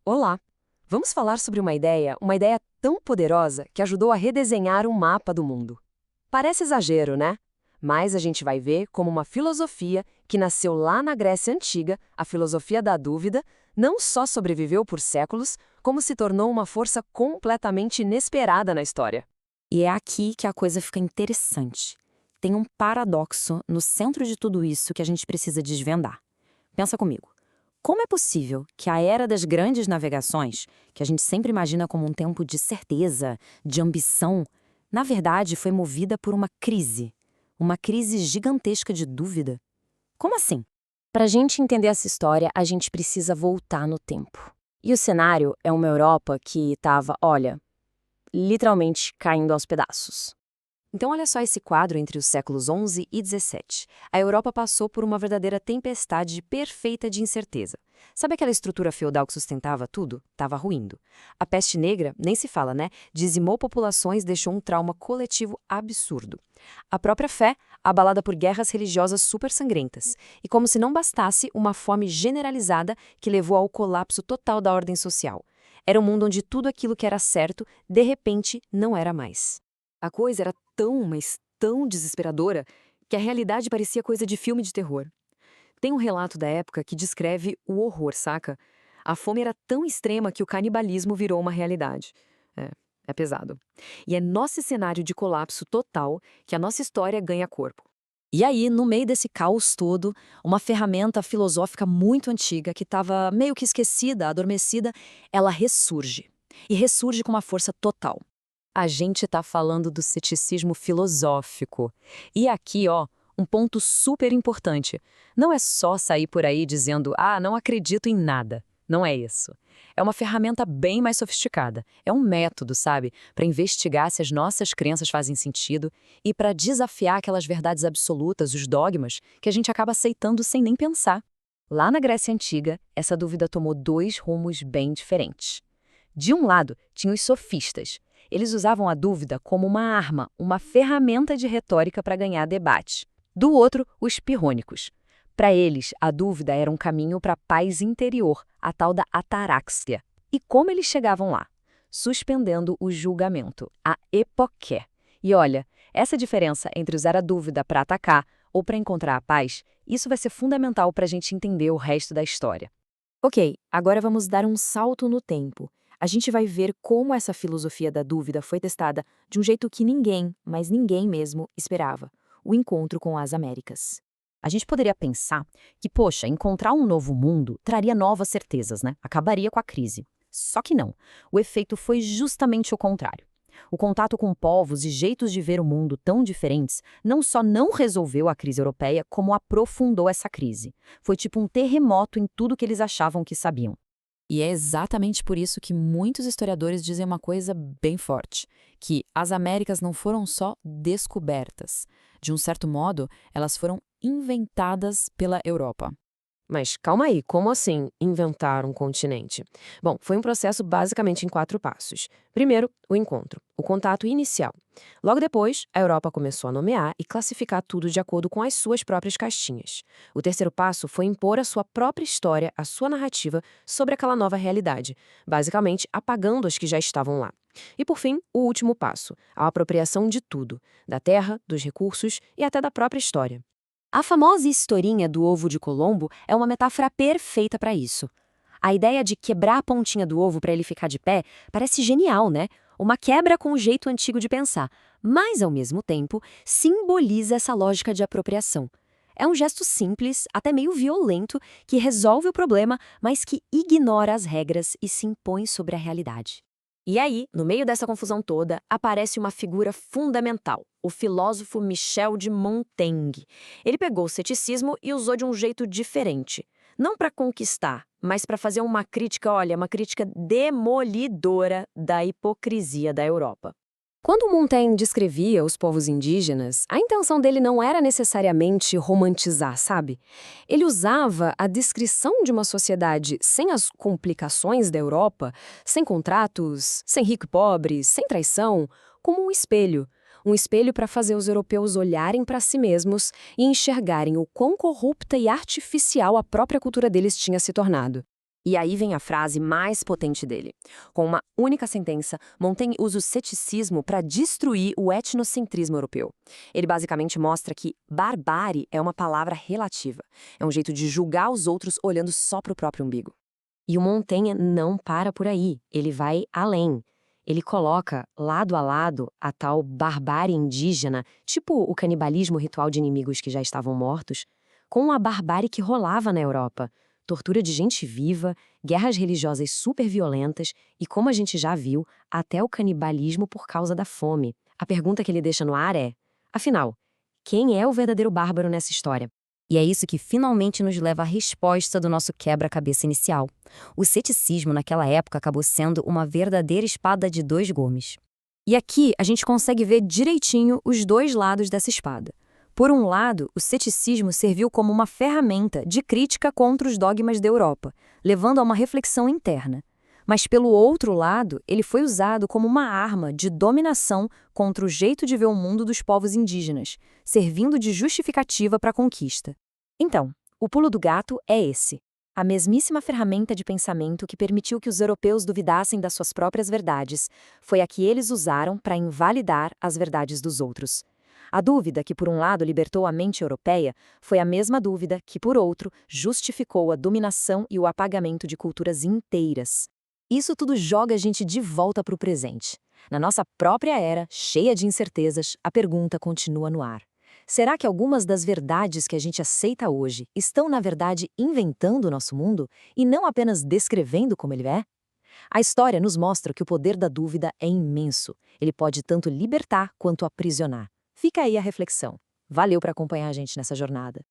Olá! Vamos falar sobre uma ideia tão poderosa que ajudou a redesenhar um mapa do mundo. Parece exagero, né? Mas a gente vai ver como uma filosofia que nasceu lá na Grécia Antiga, a filosofia da dúvida, não só sobreviveu por séculos, como se tornou uma força completamente inesperada na história. E é aqui que a coisa fica interessante. Tem um paradoxo no centro de tudo isso que a gente precisa desvendar. Pensa comigo. Como é possível que a era das grandes navegações, que a gente sempre imagina como um tempo de certeza, de ambição, na verdade foi movida por uma crise gigantesca de dúvida? Como assim? Para a gente entender essa história, a gente precisa voltar no tempo. E o cenário é uma Europa que estava, olha, literalmente caindo aos pedaços. Então, olha só esse quadro entre os séculos XI e XVII. A Europa passou por uma verdadeira tempestade perfeita de incerteza. Sabe aquela estrutura feudal que sustentava tudo? Estava ruindo. A peste negra, nem se fala, né? Dizimou populações, deixou um trauma coletivo absurdo. A própria fé, abalada por guerras religiosas super sangrentas. E como se não bastasse, uma fome generalizada que levou ao colapso total da ordem social. Era um mundo onde tudo aquilo que era certo, de repente, não era mais. A coisa era tão, mas tão desesperadora que a realidade parecia coisa de filme de terror. Tem um relato da época que descreve o horror, saca? A fome era tão extrema que o canibalismo virou uma realidade. É pesado. E é nesse cenário de colapso total que a nossa história ganha corpo. E aí, no meio desse caos todo, uma ferramenta filosófica muito antiga, que estava meio que esquecida, adormecida, ela ressurge. E ressurge com uma força total. A gente está falando do ceticismo filosófico. E aqui, ó, um ponto super importante. Não é só sair por aí dizendo, não acredito em nada. Não é isso. É uma ferramenta bem mais sofisticada. É um método, sabe? Para investigar se as nossas crenças fazem sentido e para desafiar aquelas verdades absolutas, os dogmas, que a gente acaba aceitando sem nem pensar. Lá na Grécia Antiga, essa dúvida tomou dois rumos bem diferentes. De um lado, tinha os sofistas. Eles usavam a dúvida como uma arma, uma ferramenta de retórica para ganhar debate. Do outro, os pirrônicos. Para eles, a dúvida era um caminho para a paz interior, a tal da ataraxia. E como eles chegavam lá? Suspendendo o julgamento, a epoché. E olha, essa diferença entre usar a dúvida para atacar ou para encontrar a paz, isso vai ser fundamental para a gente entender o resto da história. Ok, agora vamos dar um salto no tempo. A gente vai ver como essa filosofia da dúvida foi testada de um jeito que ninguém, mas ninguém mesmo, esperava. O encontro com as Américas. A gente poderia pensar que, poxa, encontrar um novo mundo traria novas certezas, né? Acabaria com a crise. Só que não. O efeito foi justamente o contrário. O contato com povos e jeitos de ver o mundo tão diferentes não só não resolveu a crise europeia, como aprofundou essa crise. Foi tipo um terremoto em tudo que eles achavam que sabiam. E é exatamente por isso que muitos historiadores dizem uma coisa bem forte, que as Américas não foram só descobertas. De um certo modo, elas foram inventadas pela Europa. Mas calma aí, como assim inventar um continente? Bom, foi um processo basicamente em 4 passos. Primeiro, o encontro, o contato inicial. Logo depois, a Europa começou a nomear e classificar tudo de acordo com as suas próprias caixinhas. O terceiro passo foi impor a sua própria história, a sua narrativa sobre aquela nova realidade, basicamente apagando as que já estavam lá. E por fim, o último passo, a apropriação de tudo, da terra, dos recursos e até da própria história. A famosa historinha do ovo de Colombo é uma metáfora perfeita para isso. A ideia de quebrar a pontinha do ovo para ele ficar de pé parece genial, né? Uma quebra com o jeito antigo de pensar, mas, ao mesmo tempo, simboliza essa lógica de apropriação. É um gesto simples, até meio violento, que resolve o problema, mas que ignora as regras e se impõe sobre a realidade. E aí, no meio dessa confusão toda, aparece uma figura fundamental, o filósofo Michel de Montaigne. Ele pegou o ceticismo e usou de um jeito diferente. Não para conquistar, mas para fazer uma crítica, olha, uma crítica demolidora da hipocrisia da Europa. Quando Montaigne descrevia os povos indígenas, a intenção dele não era necessariamente romantizar, sabe? Ele usava a descrição de uma sociedade sem as complicações da Europa, sem contratos, sem rico e pobre, sem traição, como um espelho. Um espelho para fazer os europeus olharem para si mesmos e enxergarem o quão corrupta e artificial a própria cultura deles tinha se tornado. E aí vem a frase mais potente dele. Com uma única sentença, Montaigne usa o ceticismo para destruir o etnocentrismo europeu. Ele basicamente mostra que barbárie é uma palavra relativa. É um jeito de julgar os outros olhando só para o próprio umbigo. E o Montaigne não para por aí, ele vai além. Ele coloca lado a lado a tal barbárie indígena, tipo o canibalismo ritual de inimigos que já estavam mortos, com a barbárie que rolava na Europa. Tortura de gente viva, guerras religiosas super violentas e, como a gente já viu, até o canibalismo por causa da fome. A pergunta que ele deixa no ar é, afinal, quem é o verdadeiro bárbaro nessa história? E é isso que finalmente nos leva à resposta do nosso quebra-cabeça inicial. O ceticismo naquela época acabou sendo uma verdadeira espada de dois gumes. E aqui a gente consegue ver direitinho os dois lados dessa espada. Por um lado, o ceticismo serviu como uma ferramenta de crítica contra os dogmas da Europa, levando a uma reflexão interna. Mas, pelo outro lado, ele foi usado como uma arma de dominação contra o jeito de ver o mundo dos povos indígenas, servindo de justificativa para a conquista. Então, o pulo do gato é esse. A mesmíssima ferramenta de pensamento que permitiu que os europeus duvidassem das suas próprias verdades foi a que eles usaram para invalidar as verdades dos outros. A dúvida que, por um lado, libertou a mente europeia foi a mesma dúvida que, por outro, justificou a dominação e o apagamento de culturas inteiras. Isso tudo joga a gente de volta para o presente. Na nossa própria era, cheia de incertezas, a pergunta continua no ar. Será que algumas das verdades que a gente aceita hoje estão, na verdade, inventando o nosso mundo e não apenas descrevendo como ele é? A história nos mostra que o poder da dúvida é imenso. Ele pode tanto libertar quanto aprisionar. Fica aí a reflexão. Valeu por acompanhar a gente nessa jornada.